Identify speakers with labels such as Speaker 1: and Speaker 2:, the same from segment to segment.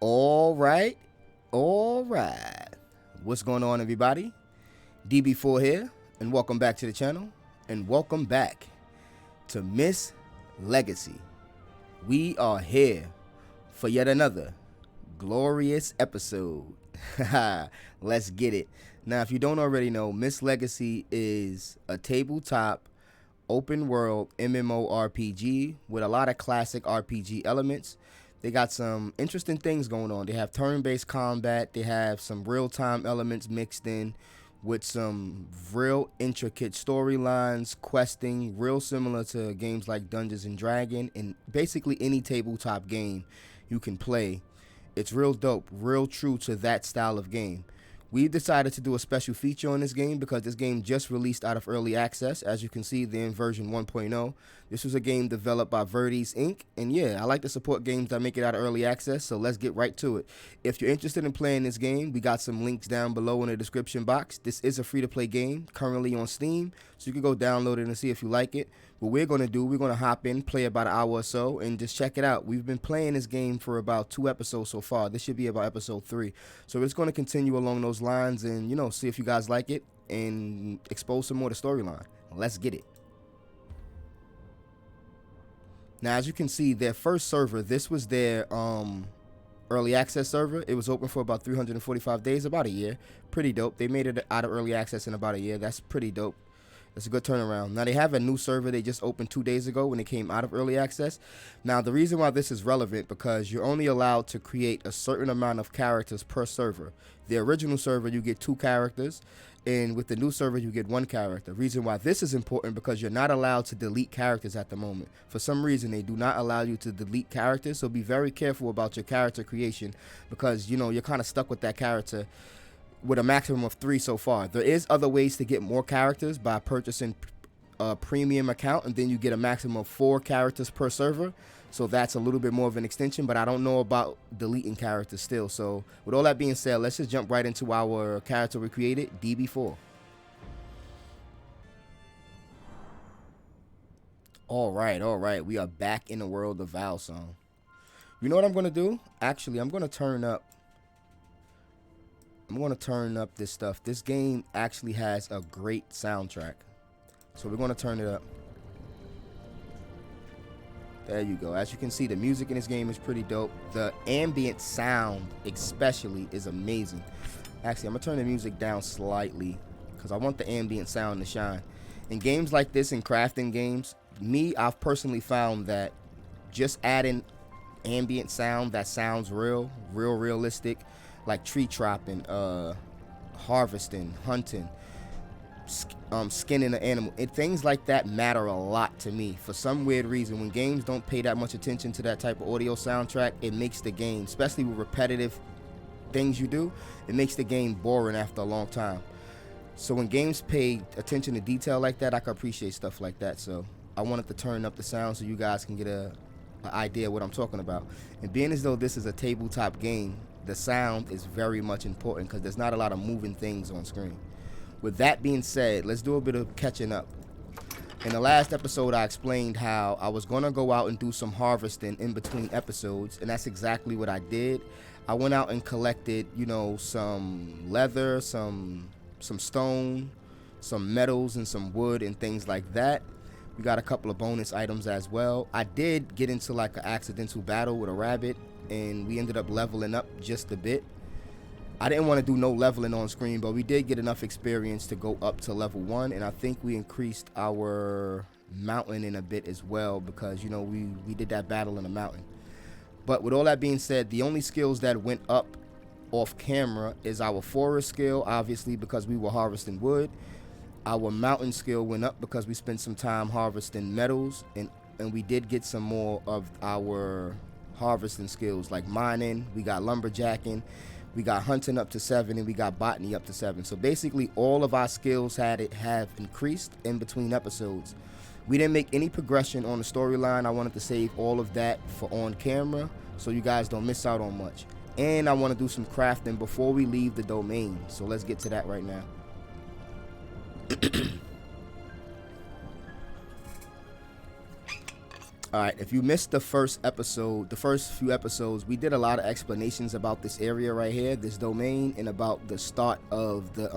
Speaker 1: All right, all right. What's going on, everybody? DB4 here, and welcome back to the channel, and welcome back to Miss Legacy. We are here for yet another glorious episode. Let's get it. Now, if you don't already know, Miss Legacy is a tabletop open world MMORPG with a lot of classic RPG elements. They got some interesting things going on. They have turn-based combat. They have some real-time elements mixed in with some real intricate storylines, questing, real similar to games like Dungeons and Dragons, and basically any tabletop game you can play. It's real dope, real true to that style of game. We decided to do a special feature on this game because this game just released out of early access. As you can see, they're in version 1.0. This was a game developed by Verdes Inc. And yeah, I like to support games that make it out of early access, so let's get right to it. If you're interested in playing this game, we got some links down below in the description box. This is a free-to-play game currently on Steam, so you can go download it and see if you like it. What we're going to do, we're going to hop in, play about an hour or so, and just check it out. We've been playing this game for about 2 episodes so far. This should be about episode 3. So it's going to continue along those lines and, you know, see if you guys like it and expose some more to the storyline. Let's get it. Now, as you can see, their first server, this was their early access server. It was open for about 345 days, about a year. Pretty dope. They made it out of early access in about a year. That's pretty dope. That's a good turnaround. Now, they have a new server they just opened 2 days ago when it came out of early access. Now, the reason why this is relevant because you're only allowed to create a certain amount of characters per server. The original server, you get 2 characters, and with the new server, you get 1 character. The reason why this is important because you're not allowed to delete characters at the moment. For some reason, they do not allow you to delete characters, so be very careful about your character creation because, you know, you're kind of stuck with that character with a maximum of 3 so far. There is other ways to get more characters by purchasing a premium account, and then you get a maximum of 4 characters per server. So that's a little bit more of an extension, but I don't know about deleting characters still. So with all that being said, let's just jump right into our character we created, DB4. All right. We are back in the world of Val Song. You know what I'm going to do? Actually, I'm going to turn up this stuff. This game actually has a great soundtrack. So we're going to turn it up. There you go. As you can see, the music in this game is pretty dope. The ambient sound especially is amazing. Actually, I'm going to turn the music down slightly because I want the ambient sound to shine. In games like this, in crafting games, I've personally found that just adding ambient sound that sounds realistic, like tree chopping, harvesting, hunting, skinning an animal, and things like that matter a lot to me. For some weird reason, when games don't pay that much attention to that type of audio soundtrack, it makes the game, especially with repetitive things you do, it makes the game boring after a long time. So when games pay attention to detail like that, I can appreciate stuff like that. So I wanted to turn up the sound so you guys can get an idea of what I'm talking about. And being as though this is a tabletop game, the sound is very much important because there's not a lot of moving things on screen. With that being said, let's do a bit of catching up. In the last episode, I explained how I was going to go out and do some harvesting in between episodes, and that's exactly what I did. I went out and collected, you know, some leather, some stone, some metals, and some wood and things like that. We got a couple of bonus items as well. I did get into like an accidental battle with a rabbit, and we ended up leveling up just a bit. I didn't want to do no leveling on screen, but we did get enough experience to go up to level 1, and I think we increased our mountain in a bit as well because, you know, we did that battle in the mountain. But with all that being said, the only skills that went up off camera is our forest skill, obviously because we were harvesting wood. Our mountain skill went up because we spent some time harvesting metals, and we did get some more of our harvesting skills like mining. We got lumberjacking, we got hunting up to 7, and we got botany up to 7. So basically all of our skills have increased in between episodes. We didn't make any progression on the storyline. I wanted to save all of that for on camera so you guys don't miss out on much. And I want to do some crafting before we leave the domain. So let's get to that right now. All right, if you missed the first episode, the first few episodes, we did a lot of explanations about this area right here, this domain, and about the start of the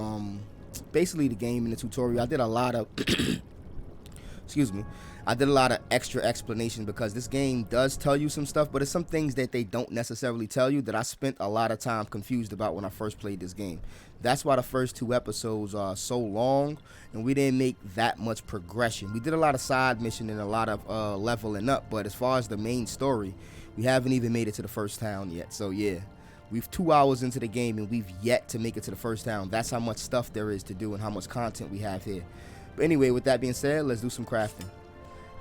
Speaker 1: basically the game and the tutorial. I did a lot of excuse me, I did a lot of extra explanation because this game does tell you some stuff, but it's some things that they don't necessarily tell you that I spent a lot of time confused about when I first played this game. That's why the first 2 episodes are so long, and we didn't make that much progression. We did a lot of side mission and a lot of leveling up, but as far as the main story, we haven't even made it to the first town yet. So yeah, we've 2 hours into the game and we've yet to make it to the first town. That's how much stuff there is to do and how much content we have here. But anyway, with that being said, let's do some crafting.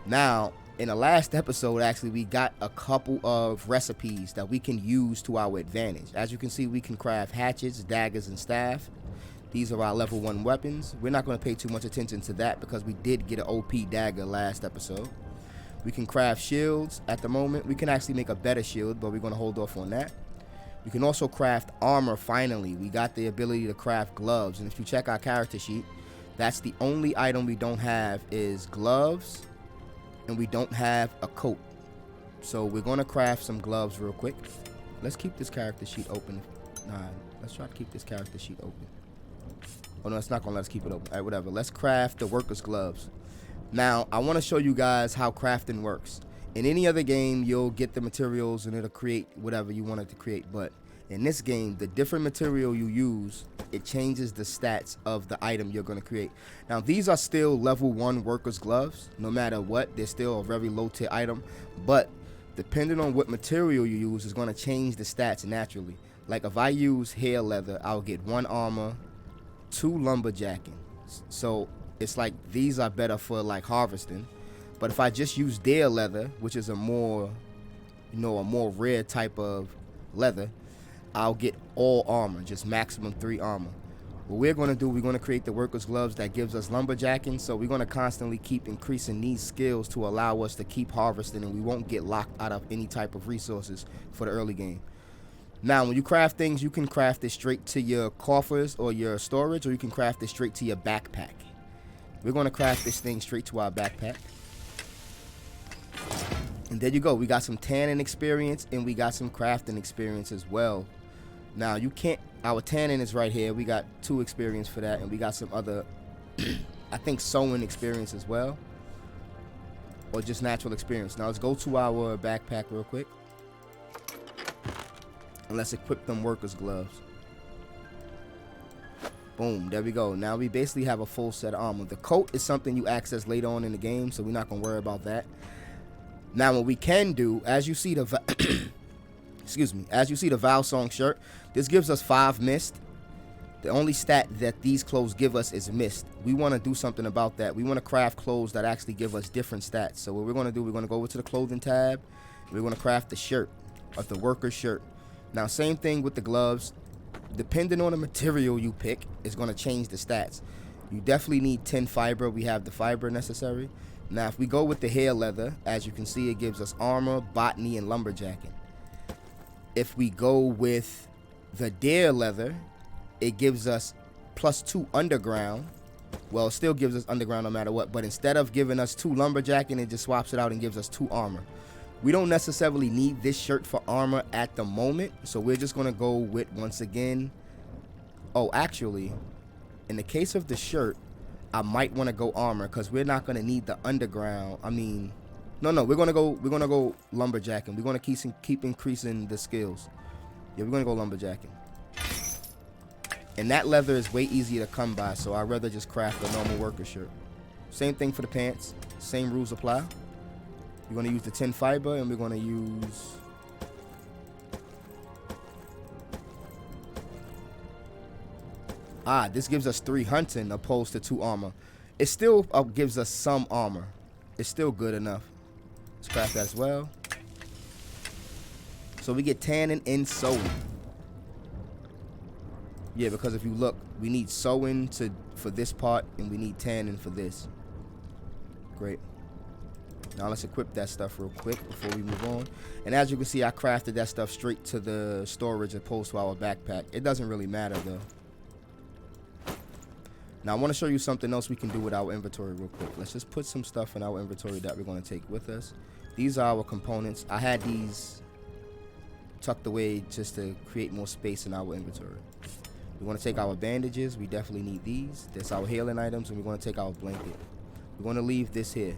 Speaker 1: Now, in the last episode, actually, we got a couple of recipes that we can use to our advantage. As you can see, we can craft hatchets, daggers, and staff. These are our level 1 weapons. We're not going to pay too much attention to that because we did get an OP dagger last episode. We can craft shields at the moment. We can actually make a better shield, but we're going to hold off on that. We can also craft armor finally. We got the ability to craft gloves. And if you check our character sheet, that's the only item we don't have is gloves. And we don't have a coat. So we're going to craft some gloves real quick. Let's keep this character sheet open. Nah, let's try to keep this character sheet open. Oh no, it's not going to let us keep it open. All right, whatever. Let's craft the worker's gloves. Now, I want to show you guys how crafting works. In any other game, you'll get the materials and it'll create whatever you want it to create. But in this game, the different material you use, it changes the stats of the item you're going to create. Now, these are still level 1 workers gloves. No matter what, they're still a very low tier item. But depending on what material you use is going to change the stats naturally. Like if I use hair leather, I'll get 1 armor, 2 lumberjacking. So it's like these are better for like harvesting. But if I just use deer leather, which is a more, a more rare type of leather, I'll get all armor, just maximum 3 armor. What we're going to do, we're going to create the workers gloves that gives us lumberjacking. So we're going to constantly keep increasing these skills to allow us to keep harvesting, and we won't get locked out of any type of resources for the early game. Now, when you craft things, you can craft it straight to your coffers or your storage, or you can craft it straight to your backpack. We're going to craft this thing straight to our backpack. And there you go. We got some tanning experience and we got some crafting experience as well. Now, you can't, our tanning is right here. We got 2 experience for that, and we got some other, I think, sewing experience as well, or just natural experience. Now, let's go to our backpack real quick, and let's equip them workers gloves. Boom, there we go. Now we basically have a full set of armor. The coat is something you access later on in the game, so we're not going to worry about that. Now, what we can do, as you see the excuse me, as you see the Vow Song shirt, this gives us 5 mist. The only stat that these clothes give us is mist. We want to do something about that. We want to craft clothes that actually give us different stats. So what we're going to do, we're going to go over to the clothing tab. We're going to craft the shirt, or the worker shirt. Now, same thing with the gloves. Depending on the material you pick, it's going to change the stats. You definitely need 10 fiber. We have the fiber necessary. Now, if we go with the hair leather, as you can see, it gives us armor, botany, and lumberjacking. If we go with the deer leather, it gives us +2 underground. Well, it still gives us underground no matter what, but instead of giving us 2 lumberjacking, it just swaps it out and gives us 2 armor. We don't necessarily need this shirt for armor at the moment, so we're just going to go with, once again, oh, actually, in the case of the shirt, I might want to go armor because we're not going to need the underground. I mean, no, we're gonna go lumberjacking. We're gonna keep increasing the skills. Yeah, we're gonna go lumberjacking. And that leather is way easier to come by, so I'd rather just craft a normal worker shirt. Same thing for the pants. Same rules apply. We're gonna use the 10 fiber, and we're gonna use this gives us 3 hunting opposed to 2 armor. It still gives us some armor. It's still good enough. Let's craft that as well. So we get tanning and sewing. Yeah, because if you look, we need sewing for this part, and we need tanning for this. Great. Now let's equip that stuff real quick before we move on. And as you can see, I crafted that stuff straight to the storage opposed to our backpack. It doesn't really matter though. Now I want to show you something else we can do with our inventory real quick. Let's just put some stuff in our inventory that we're going to take with us. these are our components. I had these tucked away just to create more space in our inventory. We want to take our bandages. We definitely need these. That's our healing items, and we're going to take our blanket. We're going to leave this here.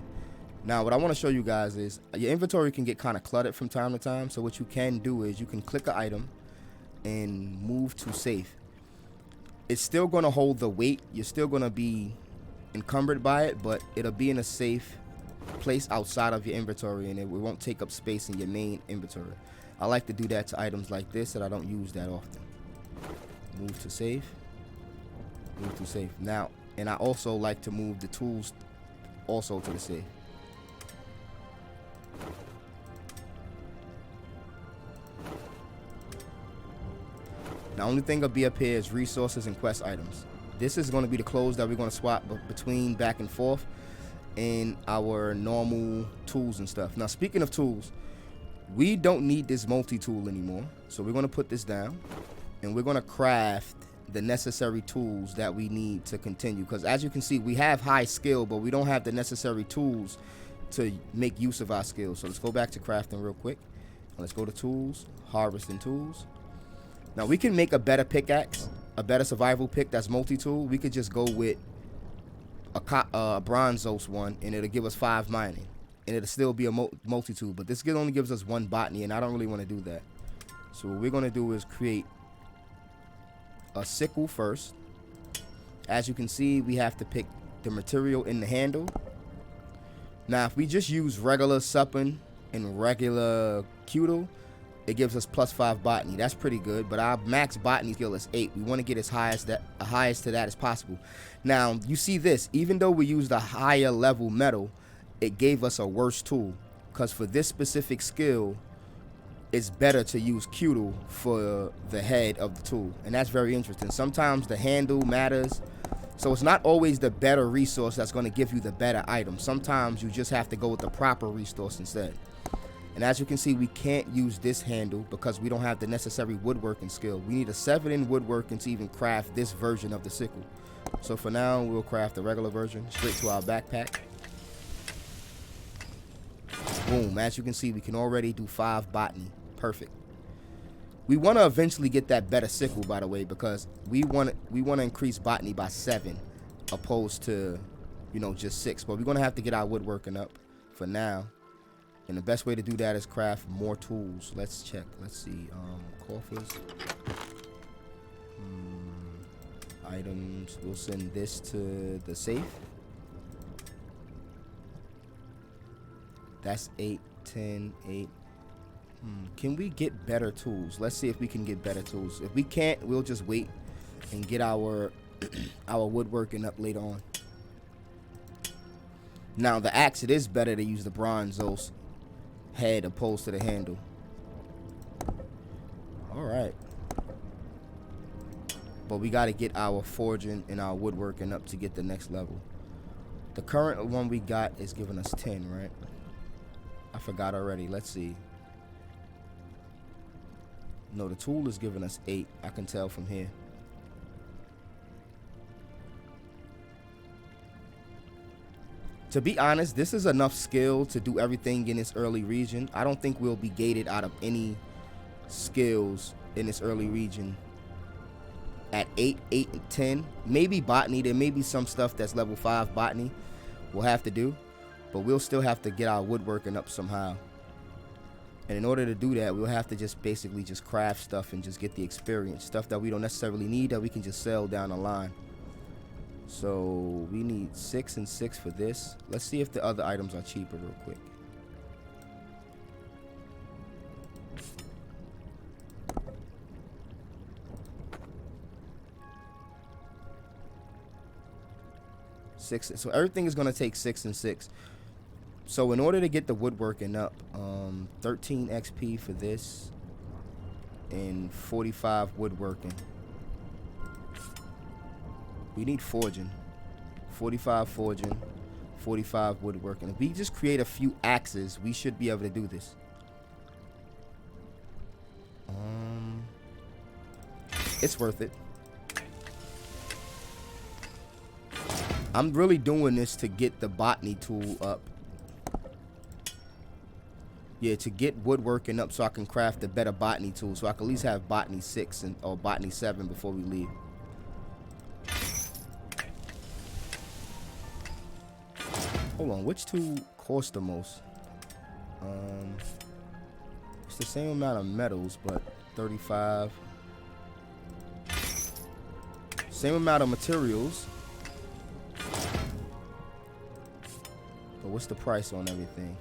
Speaker 1: Now, what I want to show you guys is your inventory can get kind of cluttered from time to time. So what you can do is you can click an item and move to safe. It's still going to hold the weight. You're still going to be encumbered by it, but it'll be in a safe place outside of your inventory, and it won't take up space in your main inventory. I like to do that to items like this that I don't use that often. Move to safe. Move to safe. Now, and I also like to move the tools also to the safe. The only thing will be up here is resources and quest items. This is going to be the clothes that we're going to swap between back and forth in our normal tools and stuff. Now, speaking of tools, we don't need this multi-tool anymore. So we're going to put this down, and we're going to craft the necessary tools that we need to continue. Because as you can see, we have high skill, but we don't have the necessary tools to make use of our skills. So let's go back to crafting real quick. Let's go to tools, harvesting tools. Now we can make a better pickaxe, a better survival pick that's multi-tool. We could just go with a bronzose one, and it'll give us 5 mining, and it'll still be a multi-tool. But this only gives us 1 botany, and I don't really want to do that. So what we're gonna do is create a sickle first. As you can see, we have to pick the material in the handle. Now, if we just use regular supping and regular cudel, it gives us +5 botany. That's pretty good, but our max botany skill is 8. We want to get as highest to that as possible. Now, you see this, even though we used a higher level metal, it gave us a worse tool, because for this specific skill, it's better to use cudel for the head of the tool, and that's very interesting. Sometimes the handle matters, so it's not always the better resource that's going to give you the better item. Sometimes you just have to go with the proper resource instead. And as you can see, we can't use this handle because we don't have the necessary woodworking skill. We need a 7 in woodworking to even craft this version of the sickle. So for now, we'll craft the regular version straight to our backpack. Boom. As you can see, we can already do 5 botany. Perfect. We want to eventually get that better sickle, by the way, because we want to increase botany by 7 opposed to, you know, just 6. But we're going to have to get our woodworking up for now. And the best way to do that is craft more tools. Let's check. Let's see. Coffers. Items. We'll send this to the safe. That's 8, 10, 8. Can we get better tools? Let's see if we can get better tools. If we can't, we'll just wait and get our our woodworking up later on. Now, the axe, it is better to use the bronzose head opposed to the handle. All right, but we got to get our forging and our woodworking up to get the next level. The current one we got is giving us 10, right? I forgot already. Let's see. No, the tool is giving us 8. I can tell from here. To be honest, this is enough skill to do everything in this early region. I don't think we'll be gated out of any skills in this early region at 8, 8, and 10. Maybe botany. There may be some stuff that's level 5 botany we'll have to do, but we'll still have to get our woodworking up somehow. And in order to do that, we'll have to just basically just craft stuff and just get the experience. Stuff that we don't necessarily need that we can just sell down the line. So we need 6 and 6 for this. Let's see if the other items are cheaper real quick. So everything is going to take 6 and 6. So in order to get the woodworking up, 13 XP for this and 45 woodworking. We need forging. 45 forging, 45 woodworking. If we just create a few axes, we should be able to do this. It's worth it. I'm really doing this to get the botany tool up. Yeah, to get woodworking up so I can craft a better botany tool. So I can at least have botany 6 or botany 7 before we leave. Hold on, which tool costs the most? It's the same amount of metals, but 35. Same amount of materials. But what's the price on everything?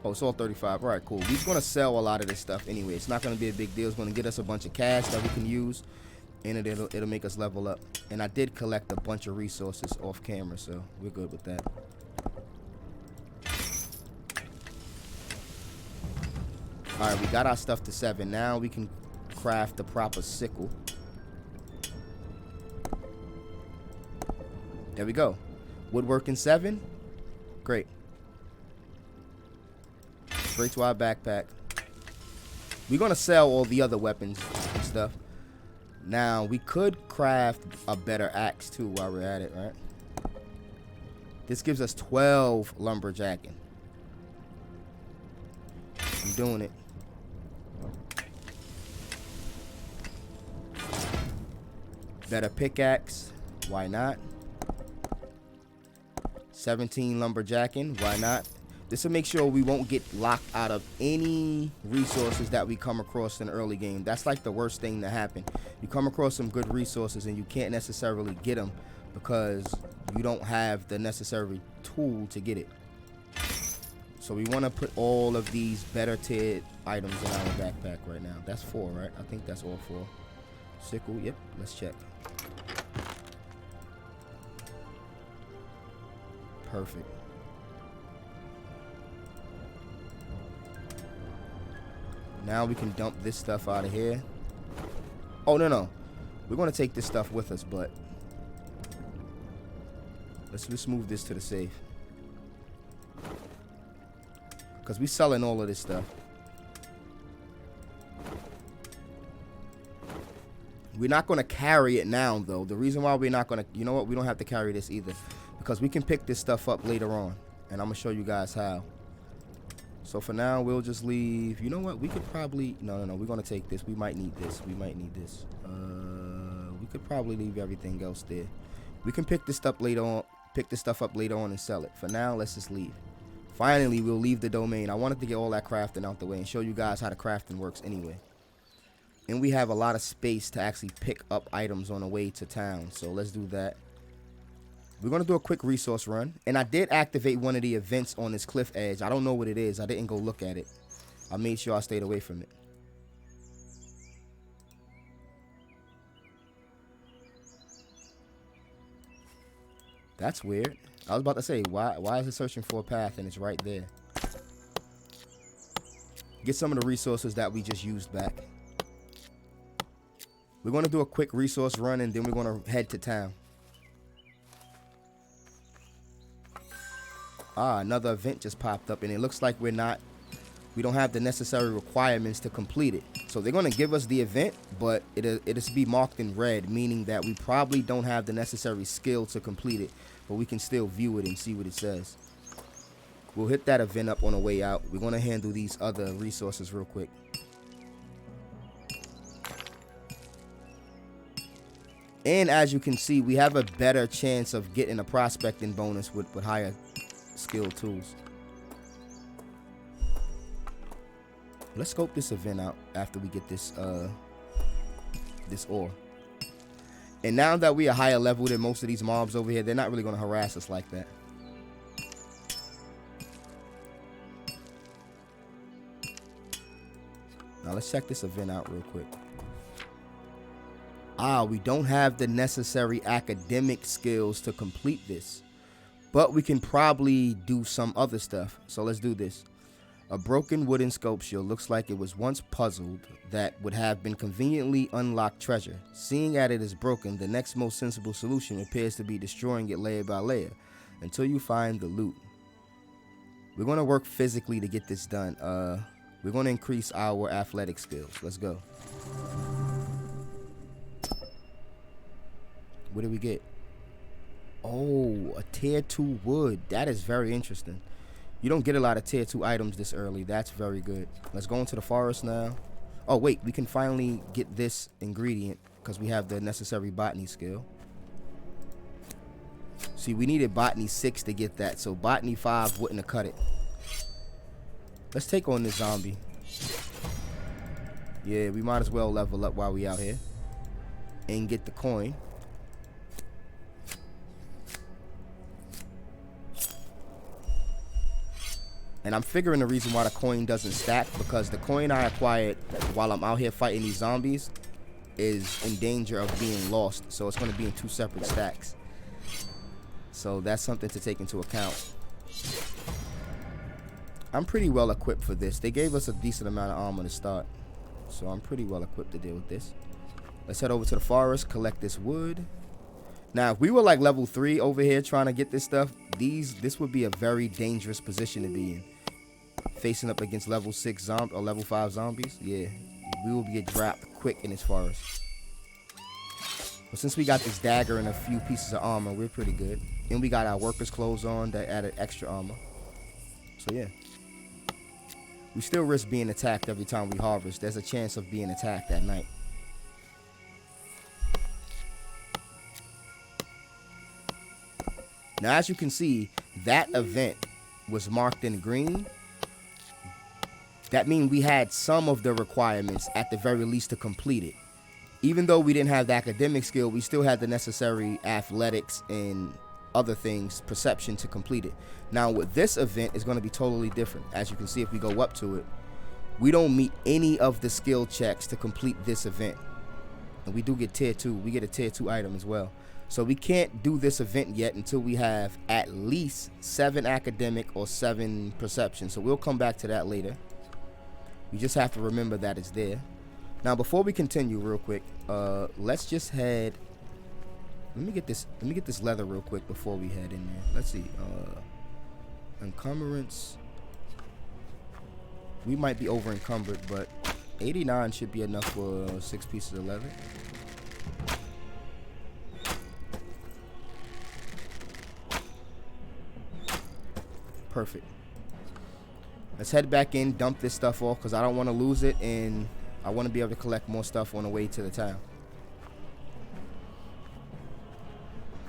Speaker 1: Oh, it's all 35. All right, cool. We're going to sell a lot of this stuff anyway. It's not going to be a big deal. It's going to get us a bunch of cash that we can use, and it'll make us level up. And I did collect a bunch of resources off camera, so we're good with that. All right, we got our stuff to 7. Now we can craft the proper sickle. There we go. Woodworking 7. Great. Straight to our backpack. We're going to sell all the other weapons and stuff. Now, we could craft a better axe, too, while we're at it, right? This gives us 12 lumberjacking. I'm doing it. Better pickaxe. Why not? 17 lumberjacking. Why not? This will make sure we won't get locked out of any resources that we come across in the early game. That's like the worst thing to happen. You come across some good resources and you can't necessarily get them because you don't have the necessary tool to get it. So we want to put all of these better tiered items in our backpack right now. That's 4, right? I think that's all 4. Sickle, yep, let's check. Perfect. Now we can dump this stuff out of here. Oh, no. We're going to take this stuff with us, but let's just move this to the safe. Because we're selling all of this stuff. We're not going to carry it now, though. The reason why we're not going to... You know what? We don't have to carry this either. Because we can pick this stuff up later on. And I'm going to show you guys how. So for now, we'll just leave... You know what? We could probably... No. We're going to take this. We might need this. We could probably leave everything else there. We can pick this stuff later on. Pick this stuff up later on and sell it. For now, let's just leave. Finally, we'll leave the domain. I wanted to get all that crafting out the way and show you guys how the crafting works anyway. And we have a lot of space to actually pick up items on the way to town. So let's do that. We're going to do a quick resource run. And I did activate one of the events on this cliff edge. I don't know what it is. I didn't go look at it. I made sure I stayed away from it. That's weird. I was about to say, why is it searching for a path and it's right there? Get some of the resources that we just used back. We're going to do a quick resource run and then we're going to head to town. Ah, another event just popped up and it looks like we don't have the necessary requirements to complete it. So they're going to give us the event, but it'll be marked in red, meaning that we probably don't have the necessary skill to complete it, but we can still view it and see what it says. We'll hit that event up on the way out. We're going to handle these other resources real quick. And as you can see, we have a better chance of getting a prospecting bonus with higher skill tools. Let's scope this event out after we get this ore. And now that we are higher level than most of these mobs over here, they're not really going to harass us like that. Now let's check this event out real quick. Ah, we don't have the necessary academic skills to complete this, but we can probably do some other stuff. So let's do this. A broken wooden sculpture looks like it was once puzzled that would have been conveniently unlocked treasure. Seeing that it is broken, the next most sensible solution appears to be destroying it layer by layer until you find the loot. We're going to work physically to get this done. We're going to increase our athletic skills. Let's go. What do we get? Oh, a tier 2 wood. That is very interesting. You don't get a lot of tier 2 items this early. That's very good. Let's go into the forest now. Oh, wait. We can finally get this ingredient because we have the necessary botany skill. See, we needed botany 6 to get that, so botany 5 wouldn't have cut it. Let's take on this zombie. Yeah, we might as well level up while we out here and get the coin. And I'm figuring the reason why the coin doesn't stack, because the coin I acquired while I'm out here fighting these zombies is in danger of being lost. So it's going to be in 2 separate stacks. So that's something to take into account. I'm pretty well equipped for this. They gave us a decent amount of armor to start. So I'm pretty well equipped to deal with this. Let's head over to the forest, collect this wood. Now, if we were like level 3 over here trying to get this stuff, this would be a very dangerous position to be in. Facing up against level 6 or level 5 zombies, yeah, we will get dropped quick in this forest. But since we got this dagger and a few pieces of armor, we're pretty good. And we got our workers' clothes on that added extra armor. So yeah. We still risk being attacked every time we harvest. There's a chance of being attacked at night. Now, as you can see, that event was marked in green. That means we had some of the requirements at the very least to complete it. Even though we didn't have the academic skill, we still had the necessary athletics and other things, perception, to complete it. Now, with this event, it's going to be totally different. As you can see, if we go up to it, we don't meet any of the skill checks to complete this event. And we do get tier 2. We get a tier 2 item as well. So we can't do this event yet until we have at least 7 academic or 7 perception. So we'll come back to that later. We just have to remember that it's there. Now, before we continue real quick, let's just head. Let me get this leather real quick before we head in there. Let's see. Encumbrance. We might be over encumbered, but 89 should be enough for 6 pieces of leather. Perfect. Let's head back in, dump this stuff off, because I don't want to lose it, and I want to be able to collect more stuff on the way to the town.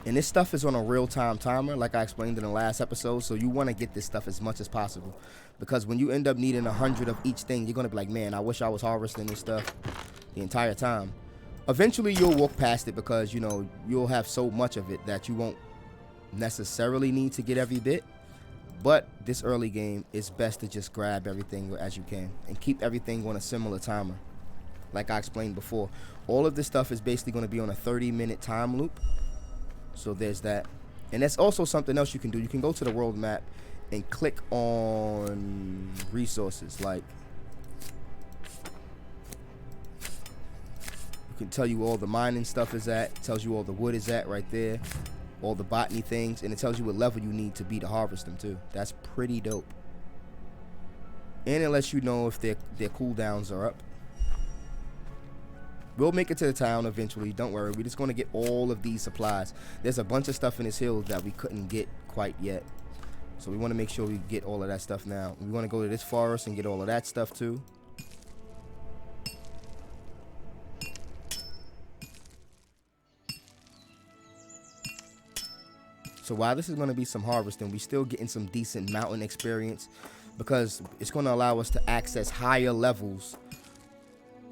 Speaker 1: And this stuff is on a real-time timer, like I explained in the last episode, so you want to get this stuff as much as possible. Because when you end up needing 100 of each thing, you're going to be like, man, I wish I was harvesting this stuff the entire time. Eventually, you'll walk past it because, you know, you'll have so much of it that you won't necessarily need to get every bit. But this early game, it's best to just grab everything as you can and keep everything on a similar timer. Like I explained before, all of this stuff is basically going to be on a 30-minute time loop. So there's that. And that's also something else you can do. You can go to the world map and click on resources. Like, you can tell you all the mining stuff is at. It tells you all the wood is at right there. All the botany things. And it tells you what level you need to be to harvest them too. That's pretty dope. And it lets you know if their cooldowns are up. We'll make it to the town eventually. Don't worry. We're just going to get all of these supplies. There's a bunch of stuff in this hill that we couldn't get quite yet. So we want to make sure we get all of that stuff now. We want to go to this forest and get all of that stuff too. So while this is going to be some harvesting, we're still getting some decent mountain experience because it's going to allow us to access higher levels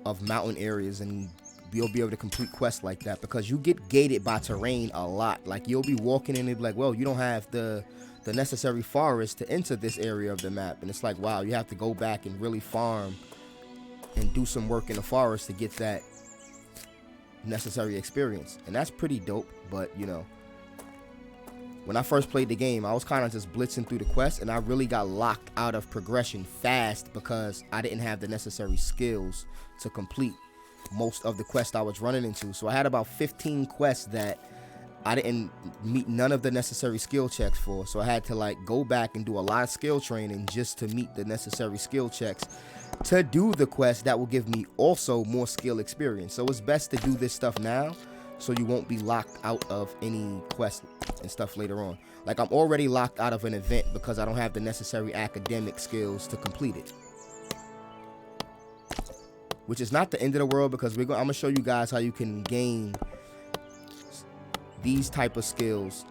Speaker 1: of mountain areas, and you'll be able to complete quests like that because you get gated by terrain a lot. Like, you'll be walking in and be like, well, you don't have the necessary forest to enter this area of the map, and it's like, wow, you have to go back and really farm and do some work in the forest to get that necessary experience. And that's pretty dope. But you know, when I first played the game, I was kind of just blitzing through the quests, and I really got locked out of progression fast because I didn't have the necessary skills to complete most of the quests I was running into. So I had about 15 quests that I didn't meet none of the necessary skill checks for. So I had to like go back and do a lot of skill training just to meet the necessary skill checks to do the quest that will give me also more skill experience. So it's best to do this stuff now so you won't be locked out of any quest and stuff later on. Like, I'm already locked out of an event because I don't have the necessary academic skills to complete it. Which is not the end of the world, because I'm gonna show you guys how you can gain these type of skills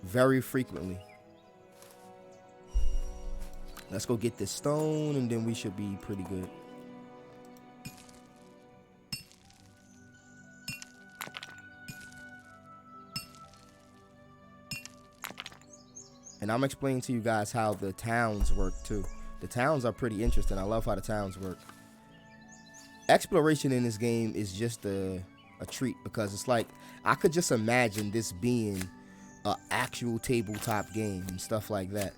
Speaker 1: very frequently. Let's go get this stone, and then we should be pretty good. And I'm explaining to you guys how the towns work too. The towns are pretty interesting. I love how the towns work. Exploration in this game is just a treat, because it's like, I could just imagine this being an actual tabletop game and stuff like that.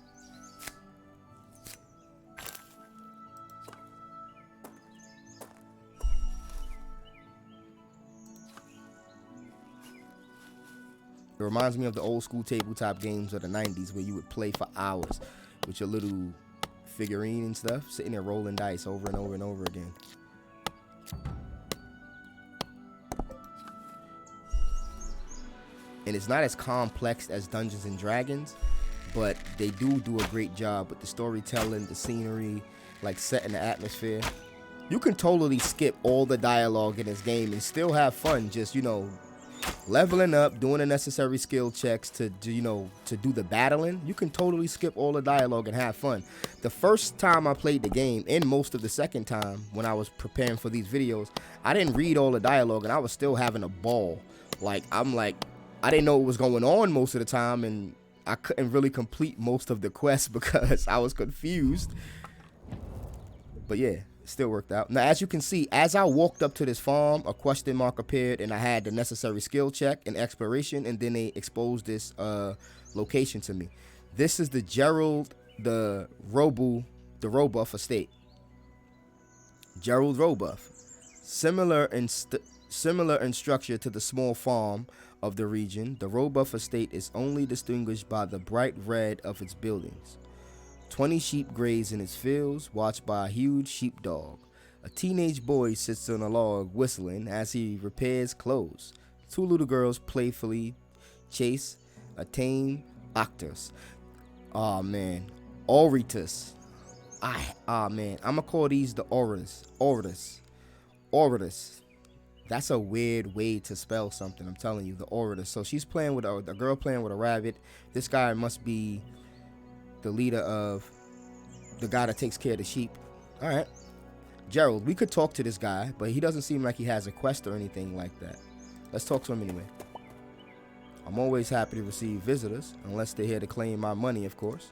Speaker 1: It reminds me of the old school tabletop games of the 90s, where you would play for hours with your little figurine and stuff, sitting there rolling dice over and over and over again. And it's not as complex as Dungeons and Dragons, but they do a great job with the storytelling, the scenery, like setting the atmosphere. You can totally skip all the dialogue in this game and still have fun, just, you know, leveling up, doing the necessary skill checks to do the battling. You can totally skip all the dialogue and have fun. The first time I played the game, and most of the second time when I was preparing for these videos, I didn't read all the dialogue and I was still having a ball. Like, I didn't know what was going on most of the time, and I couldn't really complete most of the quests because I was confused. But yeah, it still worked out. Now, as you can see, as I walked up to this farm, a question mark appeared, and I had the necessary skill check and exploration, and then they exposed this location to me. This is the Gerald the Robuff estate. Gerald Robuff. Similar in structure to the small farm of the region, the Robuff estate is only distinguished by the bright red of its buildings. 20 sheep graze in its fields, watched by a huge sheepdog. A teenage boy sits on a log whistling as he repairs clothes. 2 little girls playfully chase a tame octopus. Oh man, Oritus. Man, I'm gonna call these the Oritus. That's a weird way to spell something, I'm telling you, the Oritus. So she's playing with a girl playing with a rabbit. This guy must be the leader of the guy that takes care of the sheep. All right, Gerald, we could talk to this guy, but he doesn't seem like he has a quest or anything like that. Let's talk to him anyway. I'm always happy to receive visitors, unless they're here to claim my money, of course.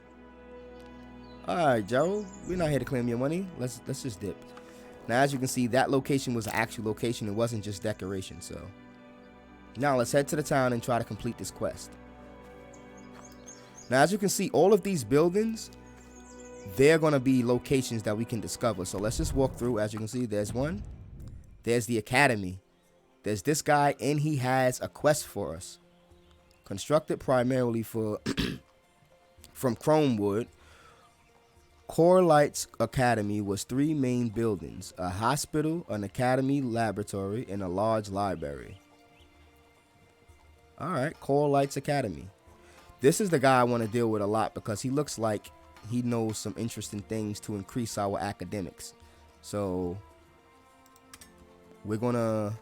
Speaker 1: All right, Gerald, we're not here to claim your money. Let's just dip. Now, as you can see, that location was an actual location. It wasn't just decoration. So now let's head to the town and try to complete this quest. Now, as you can see, all of these buildings, they're going to be locations that we can discover. So let's just walk through. As you can see, there's one. There's the academy. There's this guy, and he has a quest for us. Constructed primarily from Chromewood, Core Light's Academy was 3 main buildings: a hospital, an academy laboratory, and a large library. Alright, Core Light's Academy. This is the guy I want to deal with a lot, because he looks like he knows some interesting things to increase our academics. So we're going to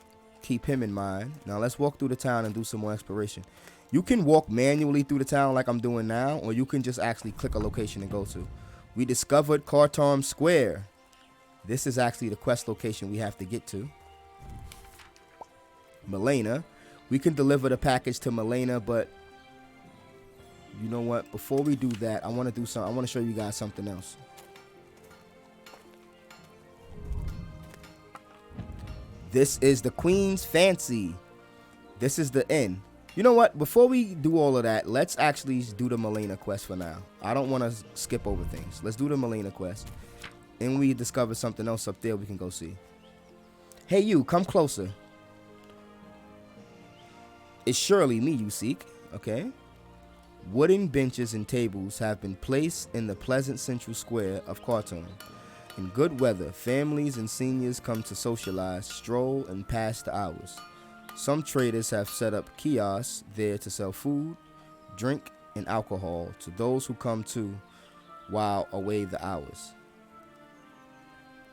Speaker 1: keep him in mind. Now let's walk through the town and do some more exploration. You can walk manually through the town like I'm doing now, or you can just actually click a location and go to. We discovered Cartarm Square. This is actually the quest location we have to get to. Milena. We can deliver the package to Milena, but you know what? Before we do that, I want to do something. I want to show you guys something else. This is the Queen's Fancy. This is the inn. You know what? Before we do all of that, let's actually do the Milena quest for now. I don't want to skip over things. Let's do the Milena quest. And we discover something else up there we can go see. Hey you, come closer. It's surely me you seek. Okay. Wooden benches and tables have been placed in the pleasant central square of Cartarm. In good weather, families and seniors come to socialize, stroll, and pass the hours. Some traders have set up kiosks there to sell food, drink, and alcohol to those who come to while away the hours.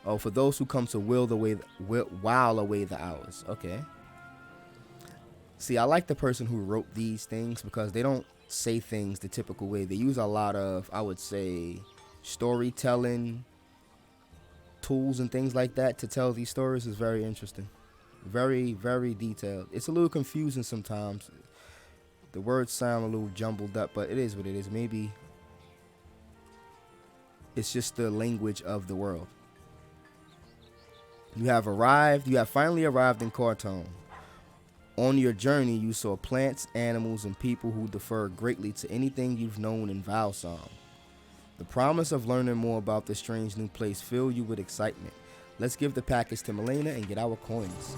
Speaker 1: Oh, for those who come to while away the hours. Okay. See, I like the person who wrote these things because they don't say things the typical way. They use a lot of, I would say, storytelling tools and things like that to tell these stories. Is very interesting. Very, very detailed. It's a little confusing sometimes. The words sound a little jumbled up, but it is what it is. Maybe it's just the language of the world. You have finally arrived in Khartoum. On your journey, you saw plants, animals, and people who differ greatly to anything you've known in Valsom. The promise of learning more about this strange new place filled you with excitement. Let's give the package to Milena and get our coins.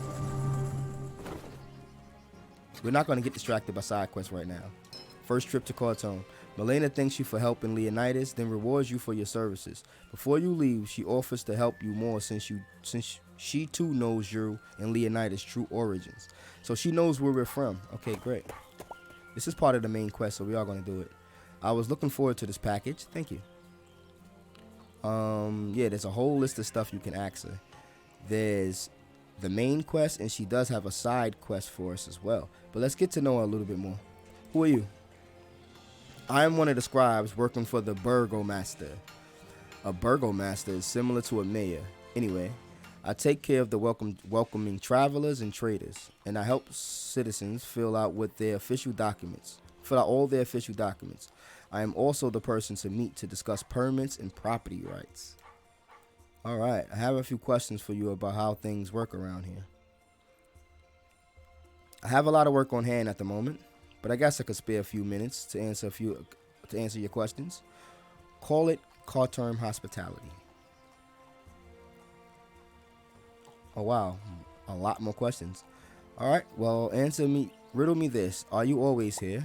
Speaker 1: We're not going to get distracted by side quests right now. First trip to Khartoum. Milena thanks you for helping Leonidas, then rewards you for your services. Before you leave, she offers to help you more since she too knows you and Leonidas' true origins. So she knows where we're from. Okay, great. This is part of the main quest, so we are going to do it. I was looking forward to this package. Thank you. Yeah, there's a whole list of stuff you can ask her. There's the main quest, and she does have a side quest for us as well. But let's get to know her a little bit more. Who are you? I am one of the scribes working for the burgomaster. A burgomaster is similar to a mayor. Anyway, I take care of the welcoming travelers and traders, and I help citizens fill out all their official documents. I am also the person to meet to discuss permits and property rights. All right, I have a few questions for you about how things work around here. I have a lot of work on hand at the moment, but I guess I could spare a few minutes to answer your questions. Call it Khartoum hospitality. Oh wow, a lot more questions. All right, well, riddle me this. Are you always here?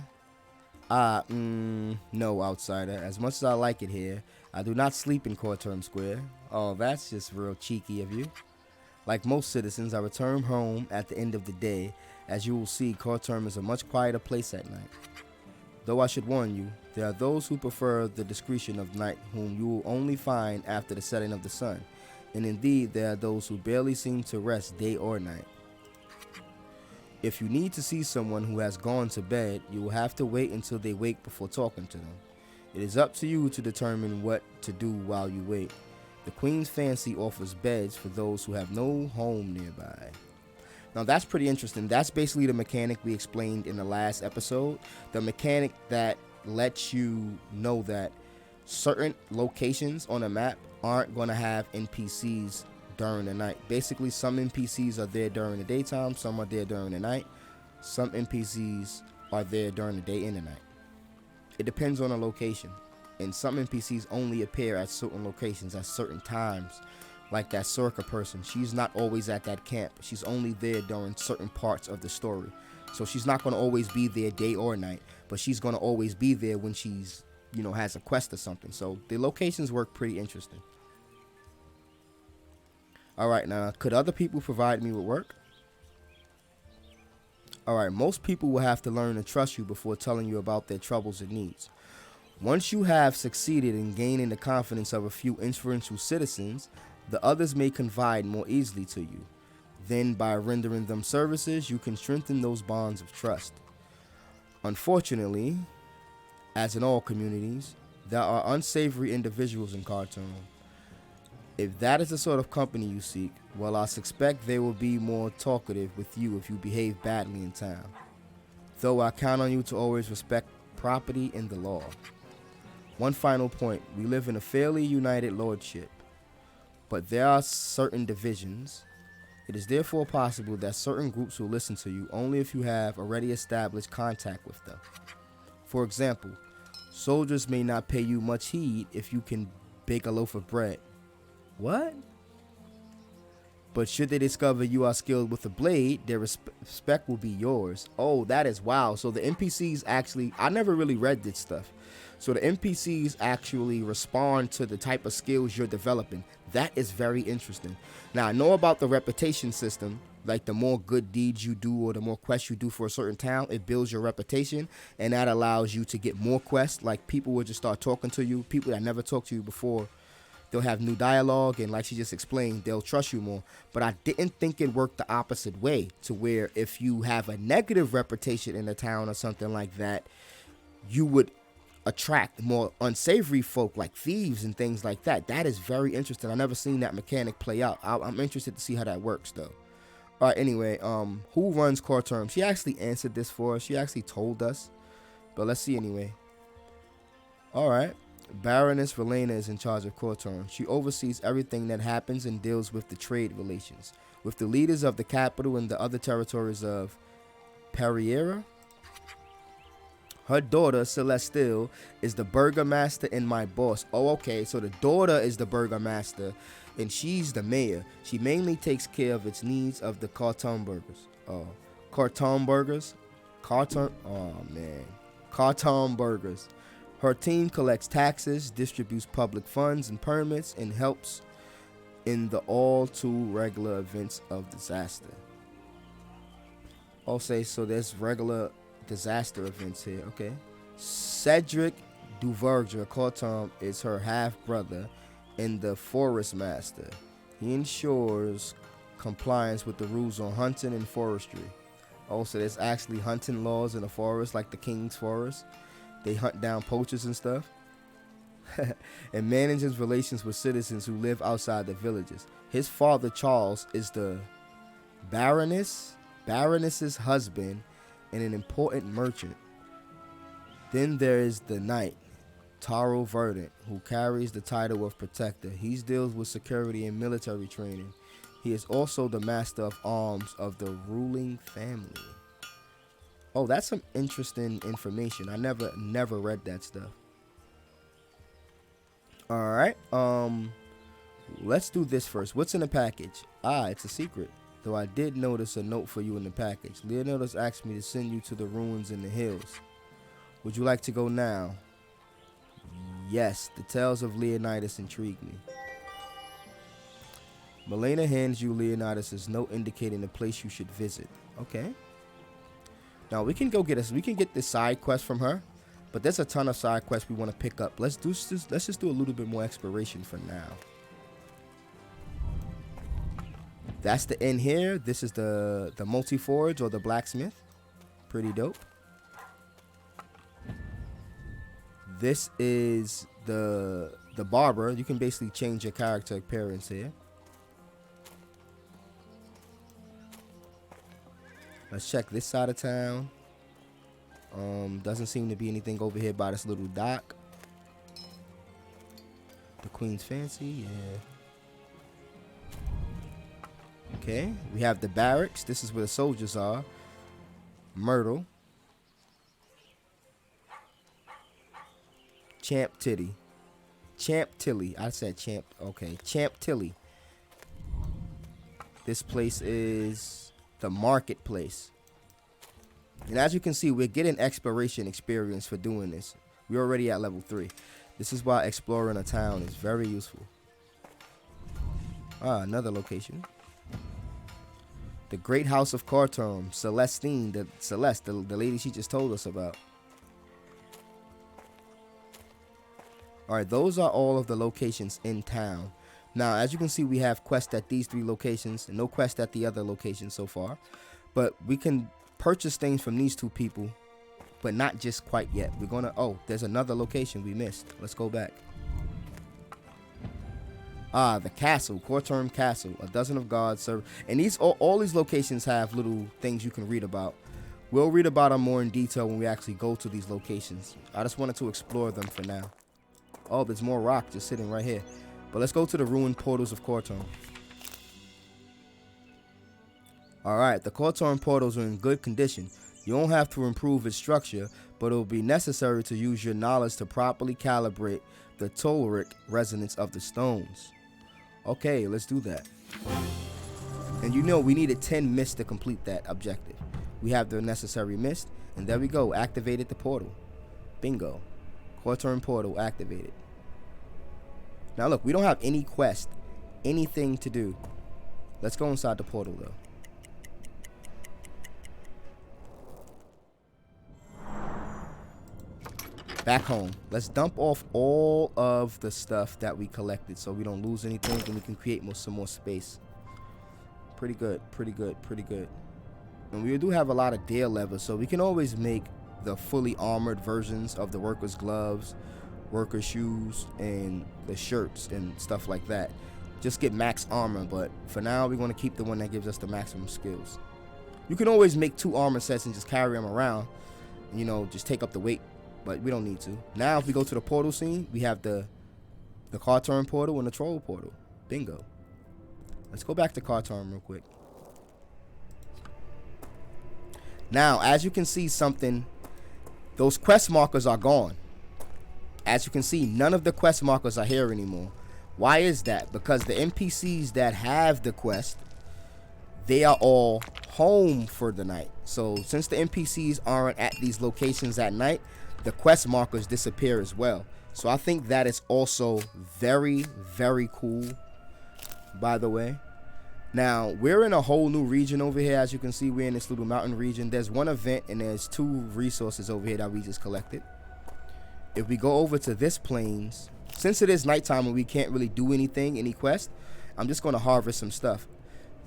Speaker 1: No, outsider. As much as I like it here, I do not sleep in Khartoum Square. Oh, that's just real cheeky of you. Like most citizens, I return home at the end of the day. As you will see, Khartoum is a much quieter place at night. Though I should warn you, there are those who prefer the discretion of night, whom you will only find after the setting of the sun. And indeed, there are those who barely seem to rest day or night. If you need to see someone who has gone to bed, you will have to wait until they wake before talking to them. It is up to you to determine what to do while you wait. The Queen's Fancy offers beds for those who have no home nearby. Now that's pretty interesting. That's basically the mechanic we explained in the last episode. The mechanic that lets you know that certain locations on a map aren't going to have NPCs during the night. Basically, some NPCs are there during the daytime, some are there during the night. Some NPCs are there during the day and the night. It depends on the location. And some NPCs only appear at certain locations at certain times. Like that Sorka person, she's not always at that camp. She's only there during certain parts of the story. So she's not going to always be there day or night, but she's going to always be there when she's, has a quest or something. So the locations work pretty interesting. All right, now, could other people provide me with work? All right, most people will have to learn to trust you before telling you about their troubles and needs. Once you have succeeded in gaining the confidence of a few influential citizens, the others may confide more easily to you. Then, by rendering them services, you can strengthen those bonds of trust. Unfortunately, as in all communities, there are unsavory individuals in Khartoum. If that is the sort of company you seek, well, I suspect they will be more talkative with you if you behave badly in town. Though I count on you to always respect property and the law. One final point, we live in a fairly united lordship, but there are certain divisions. It is therefore possible that certain groups will listen to you only if you have already established contact with them. For example, soldiers may not pay you much heed if you can bake a loaf of bread. What? But should they discover you are skilled with a blade, their respect will be yours. Oh, that is wow. So the NPCs actually, I never really read this stuff. So the NPCs actually respond to the type of skills you're developing. That is very interesting. Now, I know about the reputation system Like the more good deeds you do or the more quests you do for a certain town, it builds your reputation, and that allows you to get more quests. Like people will just start talking to you. People that never talked to you before, they'll have new dialogue, and like she just explained, they'll trust you more. But I didn't think it worked the opposite way, to where if you have a negative reputation in a town or something like that, you would attract more unsavory folk like thieves and things like that. That is very interesting. I never seen that mechanic play out. I'm interested to see how that works though. All right, anyway, who runs core term? She actually answered this for us. She actually told us, but let's see anyway. All right, Baroness Relena is in charge of core term. She oversees everything that happens and deals with the trade relations with the leaders of the capital and the other territories of Perriera. Her daughter, Celestille, is the burgomaster and my boss. Oh, okay, so the daughter is the burgomaster, and she's the mayor. She mainly takes care of its needs of the Carton burgers. Carton burgers? Carton burgers. Her team collects taxes, distributes public funds and permits, and helps in the all too regular events of disaster. I'll say, so there's regular disaster events here. Okay. Cedric Duverger Carton is her half brother and the forest master. He ensures compliance with the rules on hunting and forestry. Also, there's actually hunting laws in the forest, like the King's Forest. They hunt down poachers and stuff. And manages relations with citizens who live outside the villages. His father, Charles, is the Baroness's husband and an important merchant. Then there is the knight, Taro Verdant, who carries the title of protector. He deals with security and military training. He is also the master of arms of the ruling family. Oh, that's some interesting information. I never read that stuff. All right. Let's do this first. What's in the package? It's a secret. Though I did notice a note for you in the package. Leonidas asked me to send you to the ruins in the hills. Would you like to go now? Yes, the tales of Leonidas intrigue me. Milena hands you Leonidas' note indicating the place you should visit. Okay. Now we can get this side quest from her, but there's a ton of side quests we want to pick up. Let's just do a little bit more exploration for now. That's the inn here. This is the multi-forge or the blacksmith. Pretty dope. This is the barber. You can basically change your character appearance here. Let's check this side of town. Doesn't seem to be anything over here by this little dock. The Queen's Fancy, yeah. Okay, we have the barracks. This is where the soldiers are. Myrtle. Champ Tilly. I said Champ. Okay, Champ Tilly. This place is the marketplace. And as you can see, we're getting exploration experience for doing this. We're already at level 3. This is why exploring a town is very useful. Another location. The Great House of Carton, Celeste, the lady she just told us about. Alright, those are all of the locations in town. Now, as you can see, we have quests at these 3 locations and no quest at the other locations so far. But we can purchase things from these 2 people, but not just quite yet. We're gonna, there's another location we missed. Let's go back. The castle, Corterm Castle, a dozen of guards serve, and these all these locations have little things you can read about. We'll read about them more in detail when we actually go to these locations. I just wanted to explore them for now. Oh, there's more rock just sitting right here. But let's go to the ruined portals of Corterm. Alright, the Corterm portals are in good condition. You don't have to improve its structure, but it will be necessary to use your knowledge to properly calibrate the telluric resonance of the stones. Okay, let's do that. And you know we needed 10 mists to complete that objective. We have the necessary mist, and there we go, activated the portal. Bingo. Corterm portal activated. Now look, we don't have any quest, anything to do. Let's go inside the portal though. back home. Let's dump off all of the stuff that we collected so we don't lose anything and we can create some more space. Pretty good, pretty good, pretty good. And we do have a lot of deer leather, so we can always make the fully armored versions of the workers' gloves, worker shoes, and the shirts and stuff like that. Just get max armor, but for now we're going to keep the one that gives us the maximum skills. You can always make 2 armor sets and just carry them around, you know, just take up the weight, but we don't need to. Now if we go to the portal scene, we have the car turn portal and the troll portal. Bingo. Let's go back to car turn real quick. Now, as you can see something, those quest markers are gone. As you can see, none of the quest markers are here anymore. Why is that? Because the NPCs that have the quest, they are all home for the night. So since the NPCs aren't at these locations at night, the quest markers disappear as well. So I think that is also very, very cool, by the way. Now, we're in a whole new region over here. As you can see, we're in this little mountain region. There's one event and there's 2 resources over here that we just collected. If we go over to this plains, since it is nighttime and we can't really do anything, any quest, I'm just going to harvest some stuff.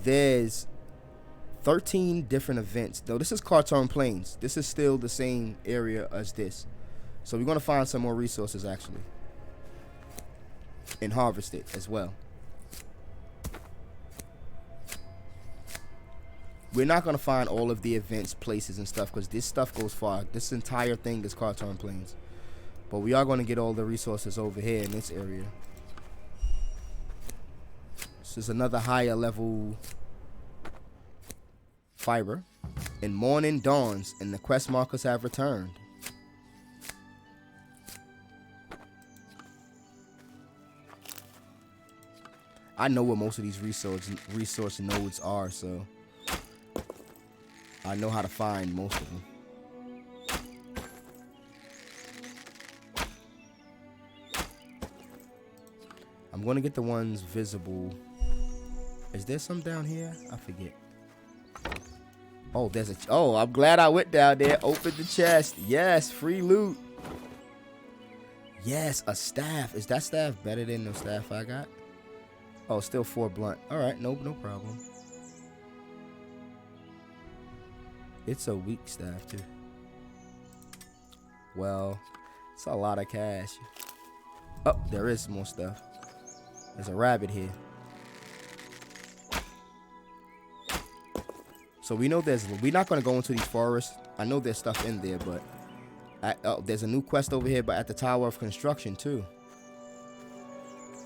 Speaker 1: There's 13 different events. Though this is Cartoon Plains. This is still the same area as this. So we're going to find some more resources actually. And harvest it as well. We're not going to find all of the events, places, and stuff because this stuff goes far. This entire thing is Cartoon Plains. But we are going to get all the resources over here in this area. This is another higher level fiber. And morning dawns and the quest markers have returned. I know where most of these resource nodes are, so I know how to find most of them. I'm going to get the ones visible. Is there some down here? I forget. Oh, there's a... Oh, I'm glad I went down there. Opened the chest. Yes, free loot. Yes, a staff. Is that staff better than the staff I got? Oh, still 4 blunt. All right, no problem. It's a weak staff, too. Well, it's a lot of cash. Oh, there is more stuff. There's a rabbit here. So we know we're not going to go into these forests. I know there's stuff in there, but there's a new quest over here, but at the Tower of Construction too.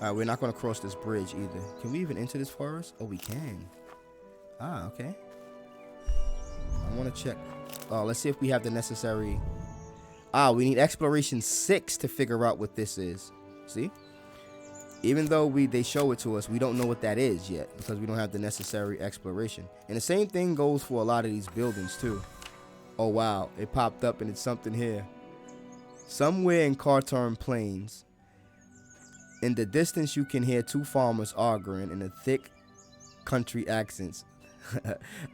Speaker 1: All right, we're not going to cross this bridge either. Can we even enter this forest? Oh, we can. Ah, okay. I want to check. Oh, let's see if we have the necessary. Ah, we need exploration 6 to figure out what this is. See? Even though they show it to us, we don't know what that is yet because we don't have the necessary exploration. And the same thing goes for a lot of these buildings too. Oh wow, it popped up and it's something here. Somewhere in Cartoon Plains, in the distance you can hear 2 farmers arguing in a thick country accents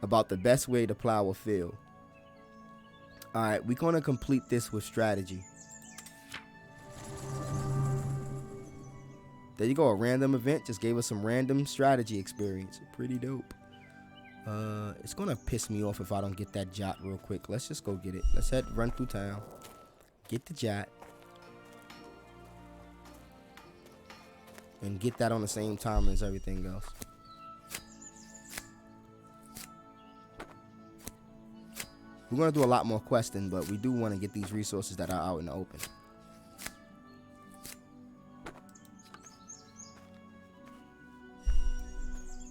Speaker 1: about the best way to plow a field. Alright, we're going to complete this with strategy. There you go, a random event just gave us some random strategy experience. Pretty dope. It's gonna piss me off if I don't get that jot real quick. Let's just go get it. Let's run through town. Get the jot. And get that on the same time as everything else. We're gonna do a lot more questing, but we do want to get these resources that are out in the open.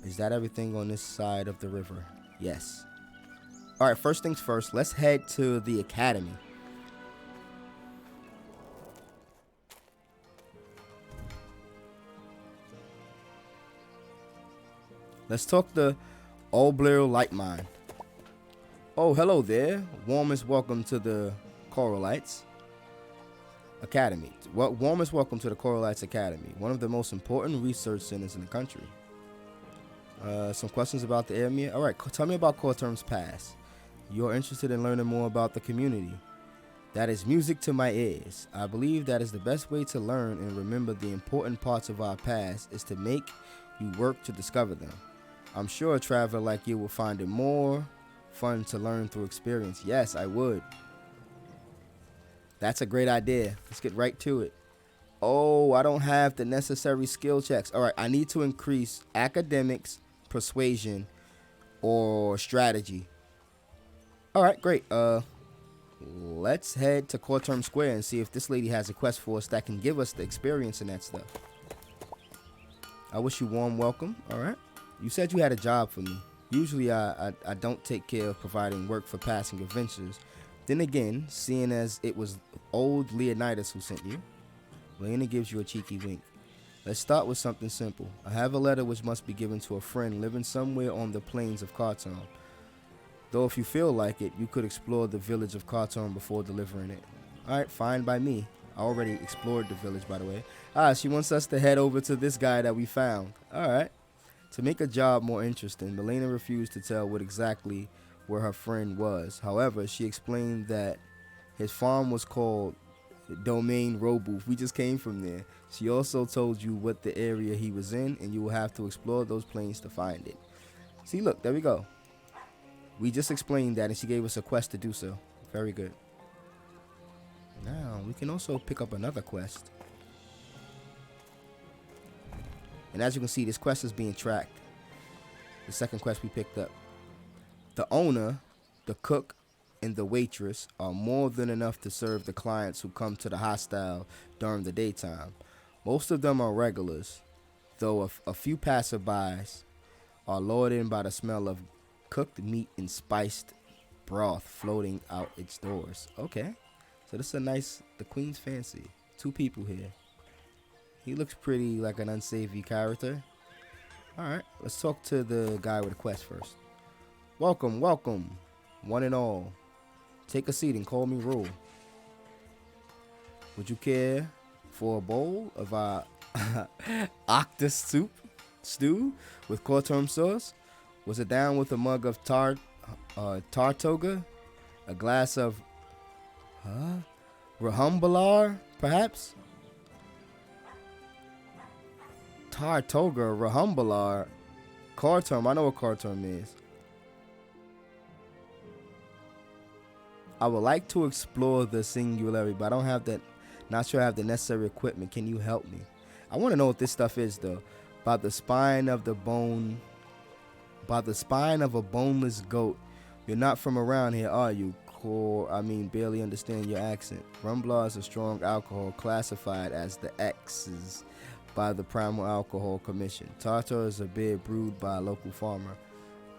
Speaker 1: Is that everything on this side of the river? Yes. All right, first things first, let's head to the academy. Let's talk to Old Light Mine. Oh, hello there. Warmest welcome to the Coralites Academy. Warmest welcome to the Coralites Academy, one of the most important research centers in the country. Some questions about the area. All right, tell me about Corterm's past. You're interested in learning more about the community. That is music to my ears. I believe that is the best way to learn and remember the important parts of our past is to make you work to discover them. I'm sure a traveler like you will find it more fun to learn through experience. Yes, I would. That's a great idea. Let's get right to it. Oh, I don't have the necessary skill checks. All right, I need to increase academics, persuasion, or strategy. All right, great. Let's head to Quarterm Square and see if this lady has a quest for us that can give us the experience and that stuff. I wish you warm welcome. All right. You said you had a job for me. Usually I don't take care of providing work for passing adventures. Then again, seeing as it was old Leonidas who sent you, Lena gives you a cheeky wink. Let's start with something simple. I have a letter which must be given to a friend living somewhere on the plains of Khartoum. Though if you feel like it, you could explore the village of Khartoum before delivering it. Alright, fine by me. I already explored the village, by the way. She wants us to head over to this guy that we found. Alright. To make a job more interesting, Milena refused to tell what exactly where her friend was. However, she explained that his farm was called Domain Robooth. We just came from there. She also told you what the area he was in, and you will have to explore those plains to find it. See, look, there we go. We just explained that, and she gave us a quest to do so. Very good. Now, we can also pick up another quest. And as you can see, this quest is being tracked. The second quest we picked up. The owner, the cook, and the waitress are more than enough to serve the clients who come to the hostel during the daytime. Most of them are regulars, though a few passerbys are lured in by the smell of cooked meat and spiced broth floating out its doors. Okay, so this is a nice, the queen's fancy. 2 people here. He looks pretty like an unsavory character. Alright, let's talk to the guy with the quest first. Welcome, welcome, one and all. Take a seat and call me Rule. Would you care for a bowl of our octus soup stew with Quarterm sauce? Was it down with a mug of tartoga? A glass of rahumbalar, perhaps? Tartoga, rahumbalar, Quarterm. I know what Quarterm is. I would like to explore the singularity, but I don't have that. Not sure I have the necessary equipment. Can you help me? I want to know what this stuff is, though. By the spine of the bone. By the spine of a boneless goat. You're not from around here, are you? Barely understand your accent. Rumblar is a strong alcohol classified as the X's by the Primal Alcohol Commission. Tartar is a beer brewed by a local farmer.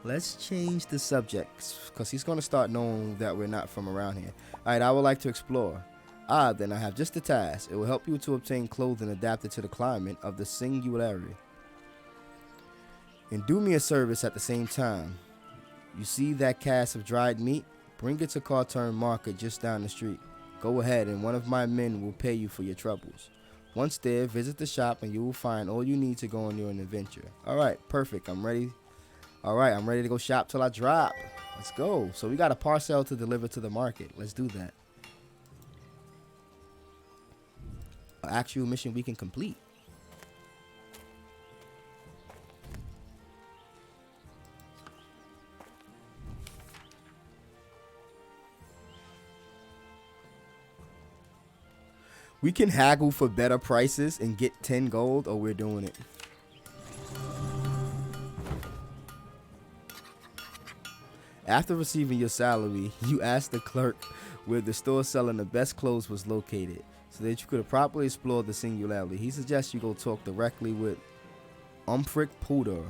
Speaker 1: Let's change the subjects, because he's going to start knowing that we're not from around here. Alright, I would like to explore. Then I have just a task. It will help you to obtain clothing adapted to the climate of the singularity. And do me a service at the same time. You see that cask of dried meat? Bring it to Khartoum Market just down the street. Go ahead and one of my men will pay you for your troubles. Once there, visit the shop and you will find all you need to go on your adventure. Alright, perfect. I'm ready. Alright, I'm ready to go shop till I drop. Let's go. So we got a parcel to deliver to the market. Let's do that. An actual mission we can complete. We can haggle for better prices and get 10 gold, or we're doing it. After receiving your salary, you ask the clerk where the store selling the best clothes was located so that you could properly explore the singularity. He suggests you go talk directly with Umfric Puder.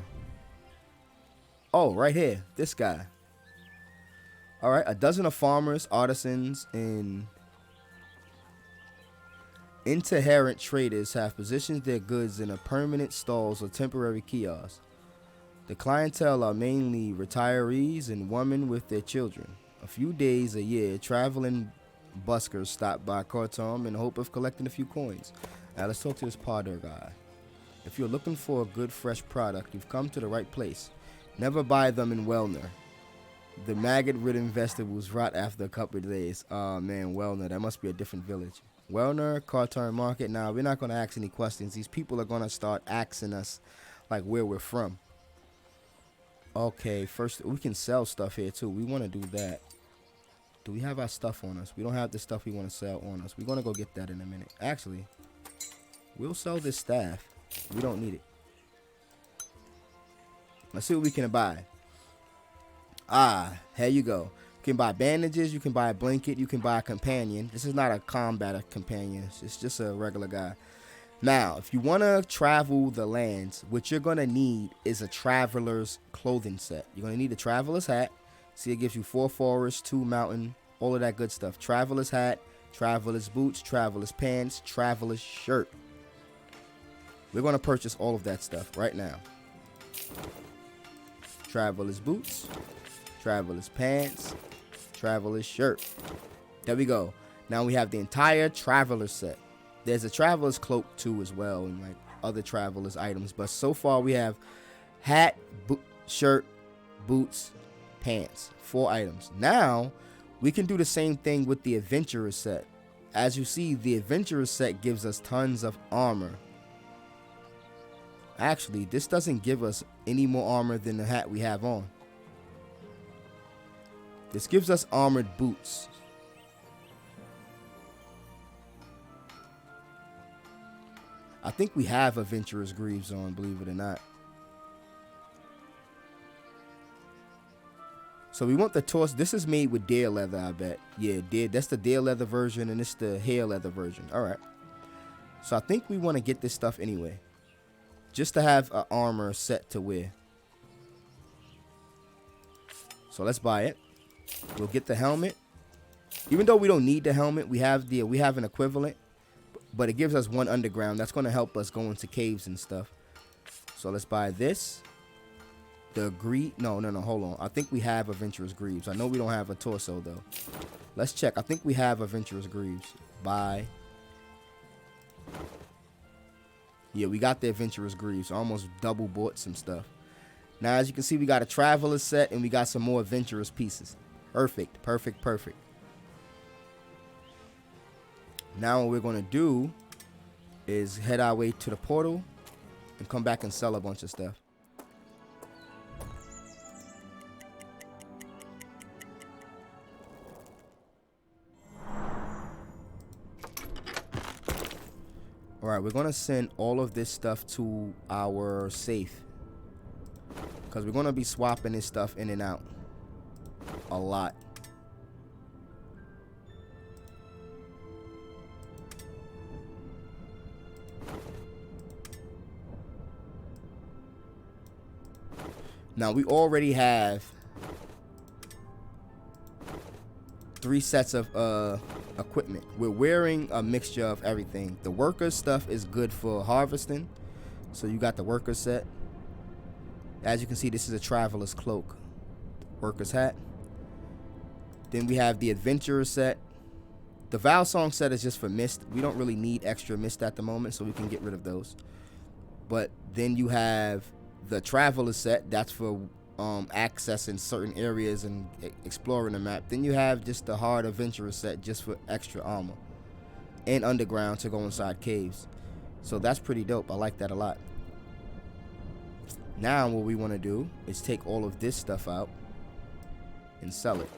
Speaker 1: Oh, right here. This guy. Alright, a dozen of farmers, artisans, and itinerant traders have positioned their goods in a permanent stalls or temporary kiosks. The clientele are mainly retirees and women with their children. A few days a year, traveling buskers stop by Khartoum in the hope of collecting a few coins. Now let's talk to this Parder guy. If you're looking for a good fresh product, you've come to the right place. Never buy them in Wellner. The maggot-ridden vegetables rot after a couple of days. Oh man, Wellner, that must be a different village. Wellner, Cartern Market. Now we're not gonna ask any questions. These people are gonna start asking us like where we're from. Okay, first we can sell stuff here too. We want to do that. Do we have our stuff on us? We don't have the stuff we want to sell on us. We're gonna go get that in a minute. Actually, we'll sell this staff. We don't need it. Let's see what we can buy. Here you go. You can buy bandages. You can buy a blanket. You can buy a companion. This is not a combat companion. It's just a regular guy. Now, if you want to travel the lands, what you're going to need is a traveler's clothing set. You're going to need a traveler's hat. See, it gives you 4 forest, 2 mountain, all of that good stuff. Traveler's hat, traveler's boots, traveler's pants, traveler's shirt. We're going to purchase all of that stuff right now. Traveler's boots, traveler's pants, traveler's shirt. There we go. Now we have the entire traveler's set. There's a traveler's cloak too as well, and like other traveler's items. But so far we have hat, shirt, boots, pants. 4 items. Now we can do the same thing with the adventurer set. As you see, the adventurer set gives us tons of armor. Actually, this doesn't give us any more armor than the hat we have on. This gives us armored boots. I think we have adventurer's greaves on, believe it or not. So we want the torso. This is made with deer leather, I bet. Yeah, deer. That's the deer leather version, and it's the hair leather version. All right. So I think we want to get this stuff anyway, just to have an armor set to wear. So let's buy it. We'll get the helmet. Even though we don't need the helmet, we have an equivalent, but it gives us 1 underground. That's going to help us go into caves and stuff. So let's buy this. The no, hold on. I think we have adventurer's greaves. I know we don't have a torso though. Let's check. I think we have adventurer's greaves. Buy. Yeah, we got the adventurer's greaves. Almost double bought some stuff. Now, as you can see, we got a traveler set and we got some more adventurous pieces. Perfect, perfect, perfect. Now what we're going to do is head our way to the portal and come back and sell a bunch of stuff. Alright, we're going to send all of this stuff to our safe, because we're going to be swapping this stuff in and out a lot. Now we already have 3 sets of equipment. We're wearing a mixture of everything. The worker stuff is good for harvesting, so you got the worker set. As you can see, this is a traveler's cloak, worker's hat. Then we have the adventurer set. The Vow Song set is just for mist. We don't really need extra mist at the moment, so we can get rid of those. But then you have the traveler set. That's for accessing certain areas and exploring the map. Then you have just the hard adventurer set, just for extra armor and underground to go inside caves. So that's pretty dope. I like that a lot. Now what we want to do is take all of this stuff out and sell it.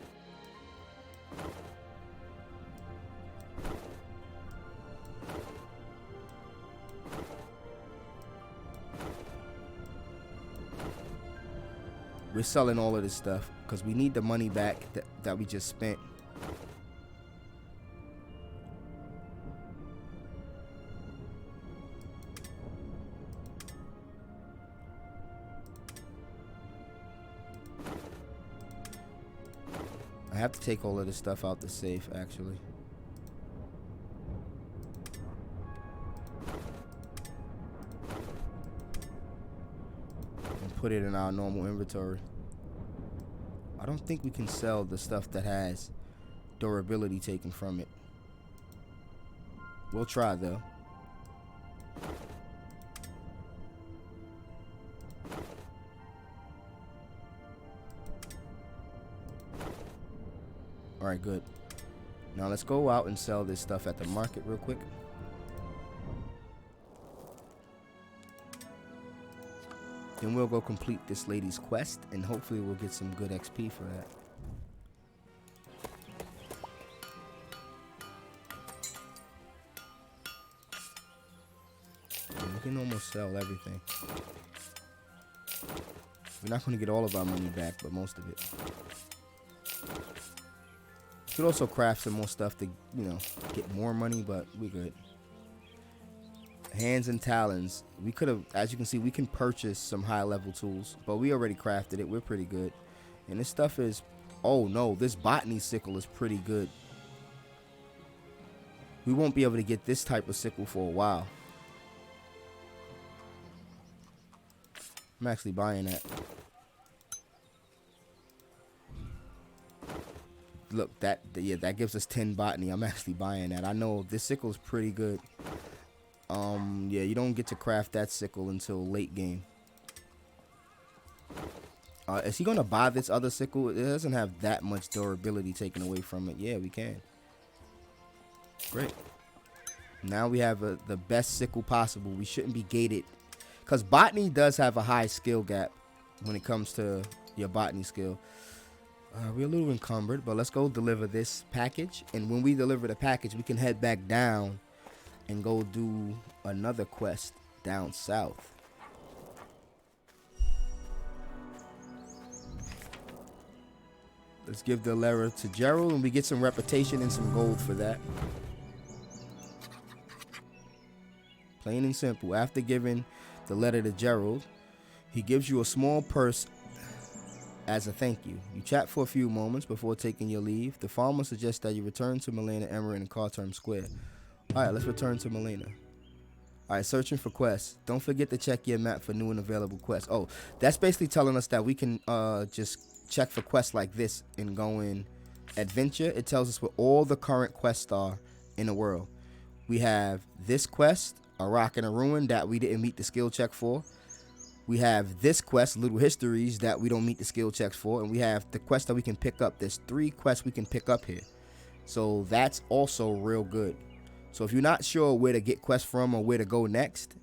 Speaker 1: We're selling all of this stuff because we need the money back that we just spent. I have to take all of this stuff out the safe, actually. Put it in our normal inventory. I don't think we can sell the stuff that has durability taken from it. We'll try though. All right, good. Now let's go out and sell this stuff at the market real quick. Then we'll go complete this lady's quest, and hopefully we'll get some good XP for that. And we can almost sell everything. We're not going to get all of our money back, but most of it. We could also craft some more stuff to, you know, get more money, but we're good. Hands and talons. We could have, as you can see, we can purchase some high level tools, but we already crafted it. We're pretty good. And this stuff is, oh no, this botany sickle is pretty good. We won't be able to get this type of sickle for a while. I'm actually buying that. Look, yeah, that gives us 10 botany. I'm actually buying that. I know this sickle is pretty good. Yeah, you don't get to craft that sickle until late game. Is he gonna buy this other sickle? It doesn't have that much durability taken away from it. Yeah, we can. Great. Now we have the best sickle possible. We shouldn't be gated, because botany does have a high skill gap when it comes to your botany skill. We're a little encumbered, but let's go deliver this package. And when we deliver the package, we can head back down and go do another quest down south. Let's give the letter to Gerald, and we get some reputation and some gold for that. Plain and simple. After giving the letter to Gerald, he gives you a small purse as a thank you. You chat for a few moments before taking your leave. The farmer suggests that you return to Myriaden, Emerald, and Carterm Square. Alright, let's return to Myriaden. Alright, searching for quests. Don't forget to check your map for new and available quests. Oh, that's basically telling us that we can just check for quests like this and go in adventure. It tells us where all the current quests are in the world. We have this quest, a rock and a ruin, that we didn't meet the skill check for. We have this quest, Little Histories, that we don't meet the skill checks for. And we have the quest that we can pick up. There's 3 quests we can pick up here. So that's also real good. So if you're not sure where to get quests from or where to go next,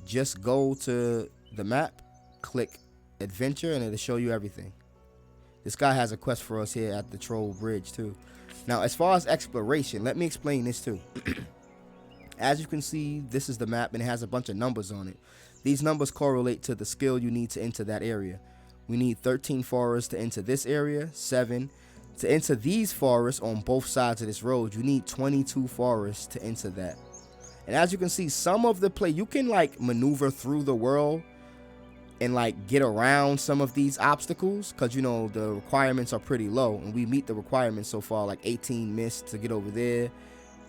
Speaker 1: just go to the map, click adventure, and it'll show you everything. This guy has a quest for us here at the Troll Bridge too. Now, as far as exploration, let me explain this too. As you can see, this is the map, and it has a bunch of numbers on it. These numbers correlate to the skill you need to enter that area. We need 13 forests to enter this area, 7. To enter these forests on both sides of this road, you need 22 forests to enter that. And as you can see, some of the play, you can like maneuver through the world and like get around some of these obstacles, because you know the requirements are pretty low, and we meet the requirements so far, like 18 mist to get over there,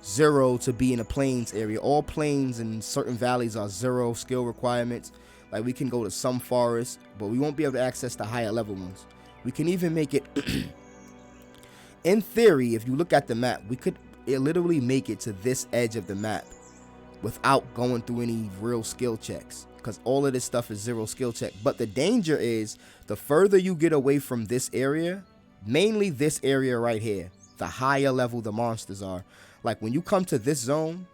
Speaker 1: 0 to be in a plains area. All plains and certain valleys are 0 skill requirements. Like we can go to some forests, but we won't be able to access the higher level ones. We can even make it in theory, if you look at the map, we could literally make it to this edge of the map without going through any real skill checks, because all of this stuff is 0 skill check. But the danger is, the further you get away from this area, mainly this area right here, the higher level the monsters are. Like when you come to this zone,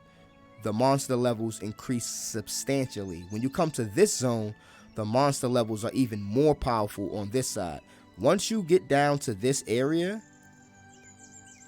Speaker 1: the monster levels increase substantially. When you come to this zone, the monster levels are even more powerful on this side. Once you get down to this area,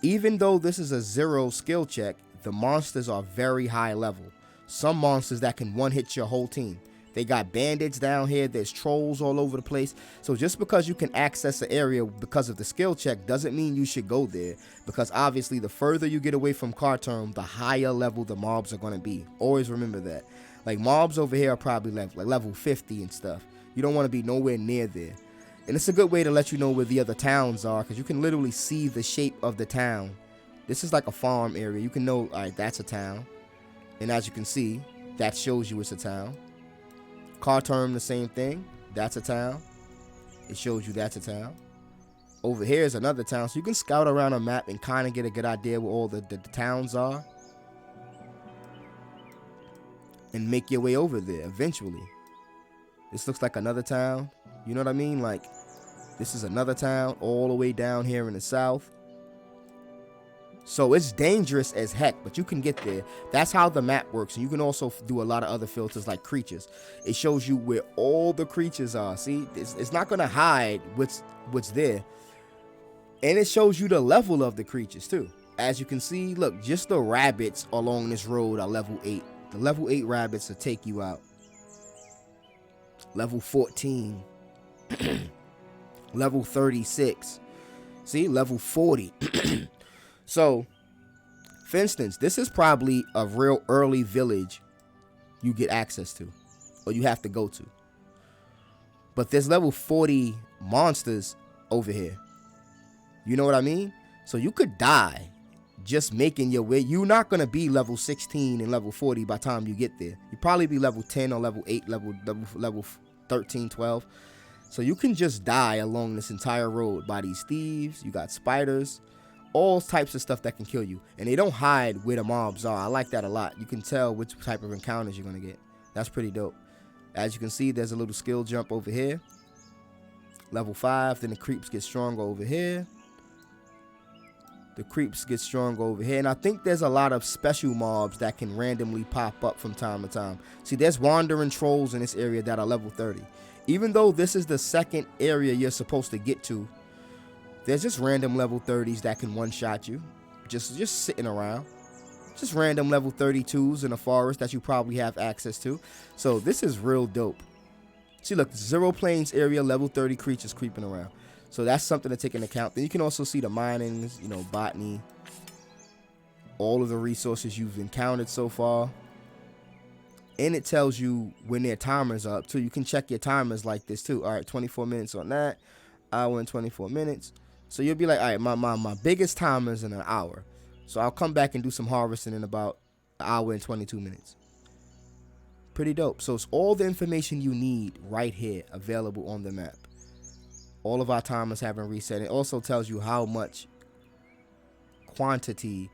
Speaker 1: even though this is a 0 skill check, the monsters are very high level. Some monsters that can one-hit your whole team. They got bandits down here. There's trolls all over the place. So just because you can access an area because of the skill check doesn't mean you should go there. Because obviously the further you get away from Carterm, the higher level the mobs are going to be. Always remember that. Like mobs over here are probably level 50 and stuff. You don't want to be nowhere near there. And it's a good way to let you know where the other towns are, because you can literally see the shape of the town. This is like a farm area. You can know, all right, that's a town. And as you can see, that shows you it's a town. Carterm, the same thing. That's a town. It shows you that's a town. Over here is another town. So you can scout around a map and kind of get a good idea where all the towns are. And make your way over there eventually. This looks like another town. You know what I mean? Like, this is another town all the way down here in the south. So it's dangerous as heck, but you can get there. That's how the map works. And you can also do a lot of other filters like creatures. It shows you where all the creatures are. See, it's not going to hide what's there. And it shows you the level of the creatures too. As you can see, look, just the rabbits along this road are level 8. The level 8 rabbits will take you out. Level 14. Level 36. See, level 40. So, for instance, this is probably a real early village you get access to, or you have to go to. But there's level 40 monsters over here. You know what I mean? So you could die just making your way. You're not going to be level 16 and level 40 by the time you get there. You probably be level 10 or level 8, level 13, 12. So you can just die along this entire road by these thieves. You got spiders, all types of stuff that can kill you. And they don't hide where the mobs are. I like that a lot. You can tell which type of encounters you're going to get. That's pretty dope. As you can see, there's a little skill jump over here. Level 5, then the creeps get stronger over here. The creeps get stronger over here. And I think there's a lot of special mobs that can randomly pop up from time to time. See, there's wandering trolls in this area that are level 30. Even though this is the second area you're supposed to get to, there's just random level 30s that can one-shot you. Just sitting around. Just random level 32s in a forest that you probably have access to. So this is real dope. See, look, Zero Plains area, level 30 creatures creeping around. So that's something to take into account. Then you can also see the minings, you know, botany, all of the resources you've encountered so far. And it tells you when their timers are up too. You can check your timers like this too. All right, 24 minutes on that, hour and 24 minutes. So you'll be like, all right, my biggest timer is in an hour. So I'll come back and do some harvesting in about an hour and 22 minutes. Pretty dope. So it's all the information you need right here available on the map. All of our timers haven't reset. It also tells you how much quantity.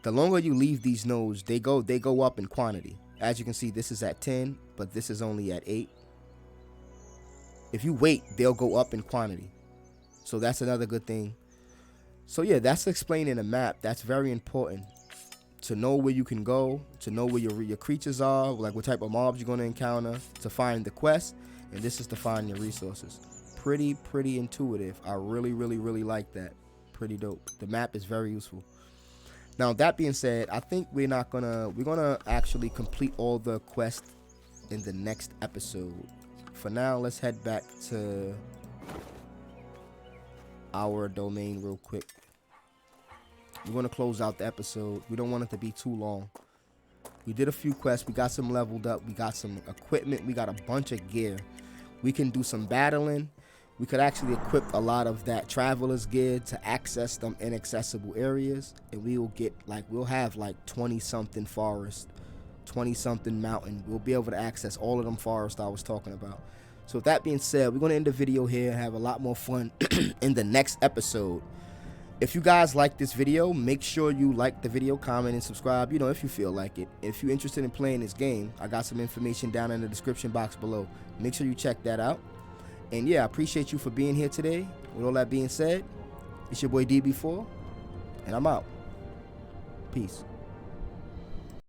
Speaker 1: The longer you leave these nodes, they go up in quantity. As you can see, this is at 10, but this is only at 8. If you wait, they'll go up in quantity. So that's another good thing. So yeah, that's explaining the map. That's very important to know where you can go, to know where your creatures are, like what type of mobs you're going to encounter, to find the quest, and this is to find your resources. Pretty intuitive. I really like that. Pretty dope. The map is very useful. Now that being said, I think we're gonna actually complete all the quests in the next episode. For now, let's head back to our domain real quick. We're gonna close out the episode. We don't want it to be too long. We did a few quests. We got some leveled up. We got some equipment. We got a bunch of gear. We can do some battling. We could actually equip a lot of that traveler's gear to access them inaccessible areas. And we'll have like 20 something forest, 20 something mountain. We'll be able to access all of them forests I was talking about. So with that being said, we're going to end the video here and have a lot more fun in the next episode. If you guys like this video, make sure you like the video, comment, and subscribe, you know, if you feel like it. If you're interested in playing this game, I got some information down in the description box below. Make sure you check that out. And yeah, I appreciate you for being here today. With all that being said, it's your boy DB4, and I'm out. Peace.